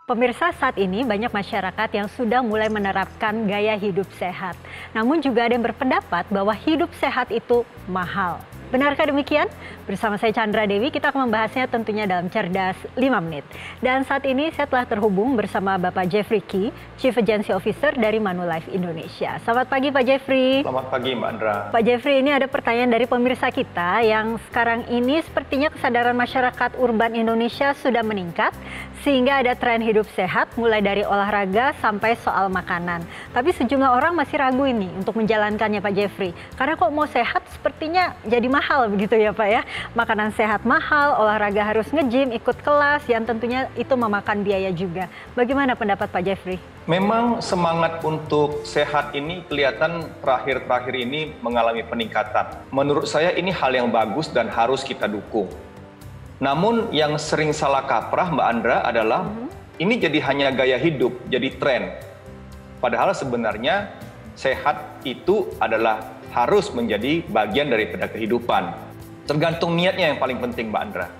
Pemirsa, saat ini banyak masyarakat yang sudah mulai menerapkan gaya hidup sehat. Namun juga ada yang berpendapat bahwa hidup sehat itu mahal. Benarkah demikian? Bersama saya Chandra Dewi, kita akan membahasnya tentunya dalam Cerdas 5 Menit. Dan saat ini saya telah terhubung bersama Bapak Jeffrey Key, Chief Agency Officer dari Manulife Indonesia. Selamat pagi Pak Jeffrey. Selamat pagi Mbak Andra. Pak Jeffrey, ini ada pertanyaan dari pemirsa kita yang sekarang ini sepertinya kesadaran masyarakat urban Indonesia sudah meningkat, sehingga ada tren hidup sehat mulai dari olahraga sampai soal makanan. Tapi sejumlah orang masih ragu ini untuk menjalankannya Pak Jeffrey. Karena kok mau sehat sepertinya jadi mahal begitu ya Pak ya. Makanan sehat mahal, olahraga harus nge-gym, ikut kelas yang tentunya itu memakan biaya juga. Bagaimana pendapat Pak Jeffrey? Memang semangat untuk sehat ini kelihatan terakhir-terakhir ini mengalami peningkatan. Menurut saya ini hal yang bagus dan harus kita dukung. Namun yang sering salah kaprah Mbak Andra adalah ini jadi hanya gaya hidup, jadi tren. Padahal sebenarnya sehat itu adalah harus menjadi bagian daripada kehidupan. Tergantung niatnya yang paling penting Mbak Andra.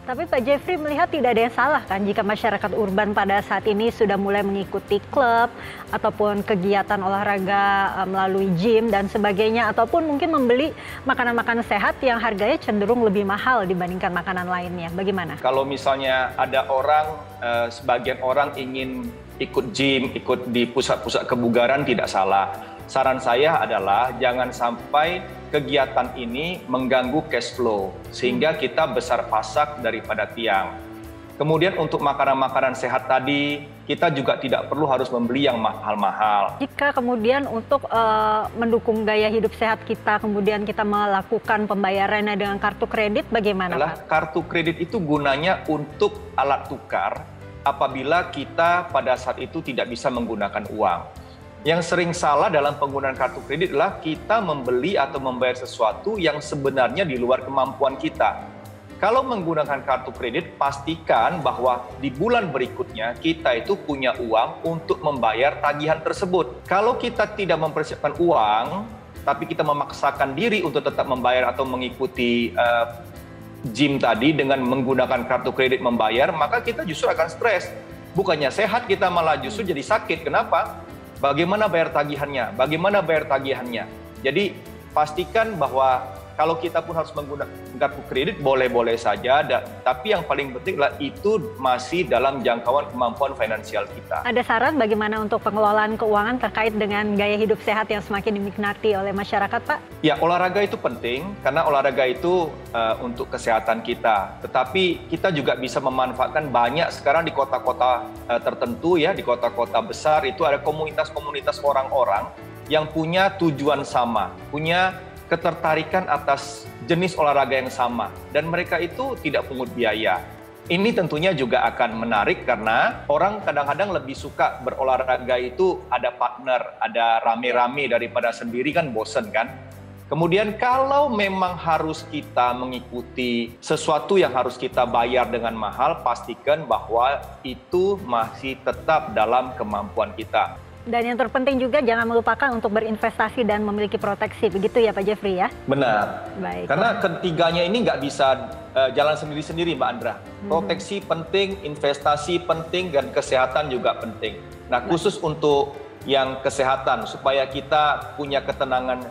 Tapi Pak Jeffrey melihat tidak ada yang salah kan jika masyarakat urban pada saat ini sudah mulai mengikuti klub ataupun kegiatan olahraga melalui gym dan sebagainya, ataupun mungkin membeli makanan-makanan sehat yang harganya cenderung lebih mahal dibandingkan makanan lainnya. Bagaimana? Kalau misalnya ada orang, sebagian orang ingin ikut gym, ikut di pusat-pusat kebugaran, tidak salah. Saran saya adalah jangan sampai kegiatan ini mengganggu cash flow sehingga kita besar pasak daripada tiang. Kemudian untuk makanan-makanan sehat tadi, kita juga tidak perlu harus membeli yang mahal-mahal. Jika kemudian untuk mendukung gaya hidup sehat kita, kemudian kita melakukan pembayarannya dengan kartu kredit, bagaimana Pak? Kartu kredit itu gunanya untuk alat tukar apabila kita pada saat itu tidak bisa menggunakan uang. Yang sering salah dalam penggunaan kartu kredit adalah kita membeli atau membayar sesuatu yang sebenarnya di luar kemampuan kita. Kalau menggunakan kartu kredit, pastikan bahwa di bulan berikutnya kita itu punya uang untuk membayar tagihan tersebut. Kalau kita tidak mempersiapkan uang, tapi kita memaksakan diri untuk tetap membayar atau mengikuti gym tadi dengan menggunakan kartu kredit membayar, maka kita justru akan stres. Bukannya sehat, kita malah justru jadi sakit. Kenapa? Bagaimana bayar tagihannya? Bagaimana bayar tagihannya? Jadi pastikan bahwa kalau kita pun harus menggunakan kartu kredit boleh-boleh saja, tapi yang paling penting adalah itu masih dalam jangkauan kemampuan finansial kita. Ada saran bagaimana untuk pengelolaan keuangan terkait dengan gaya hidup sehat yang semakin diminati oleh masyarakat, Pak? Ya, olahraga itu penting karena olahraga itu untuk kesehatan kita. Tetapi kita juga bisa memanfaatkan banyak sekarang di kota-kota tertentu ya, di kota-kota besar itu ada komunitas-komunitas orang-orang yang punya tujuan sama, punya ketertarikan atas jenis olahraga yang sama, dan mereka itu tidak pungut biaya. Ini tentunya juga akan menarik karena orang kadang-kadang lebih suka berolahraga itu ada partner, ada rame-rame daripada sendiri kan bosen kan. Kemudian kalau memang harus kita mengikuti sesuatu yang harus kita bayar dengan mahal, pastikan bahwa itu masih tetap dalam kemampuan kita. Dan yang terpenting juga jangan melupakan untuk berinvestasi dan memiliki proteksi, begitu ya Pak Jeffrey ya? Benar. Baik. Karena ketiganya ini nggak bisa jalan sendiri-sendiri Mbak Andra. Proteksi penting, investasi penting, dan kesehatan juga penting. Nah khusus untuk yang kesehatan, supaya kita punya ketenangan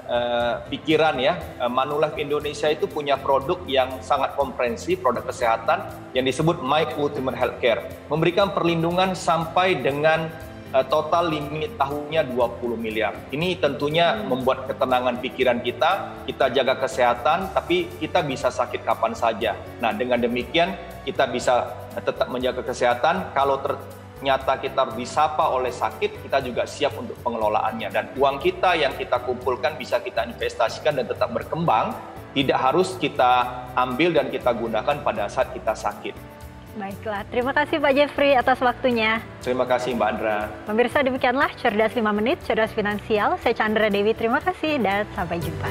pikiran ya, Manulife Indonesia itu punya produk yang sangat komprehensif, produk kesehatan yang disebut My Ultimate Healthcare. Memberikan perlindungan sampai dengan total limit tahunnya 20 miliar. Ini tentunya membuat ketenangan pikiran kita jaga kesehatan, tapi kita bisa sakit kapan saja. Nah, dengan demikian kita bisa tetap menjaga kesehatan. Kalau ternyata kita disapa oleh sakit, kita juga siap untuk pengelolaannya. Dan uang kita yang kita kumpulkan bisa kita investasikan dan tetap berkembang, tidak harus kita ambil dan kita gunakan pada saat kita sakit. Baiklah, terima kasih Pak Jeffrey atas waktunya. Terima kasih Mbak Andra. Pemirsa, demikianlah Cerdas 5 Menit, Cerdas Finansial. Saya Chandra Dewi, terima kasih dan sampai jumpa.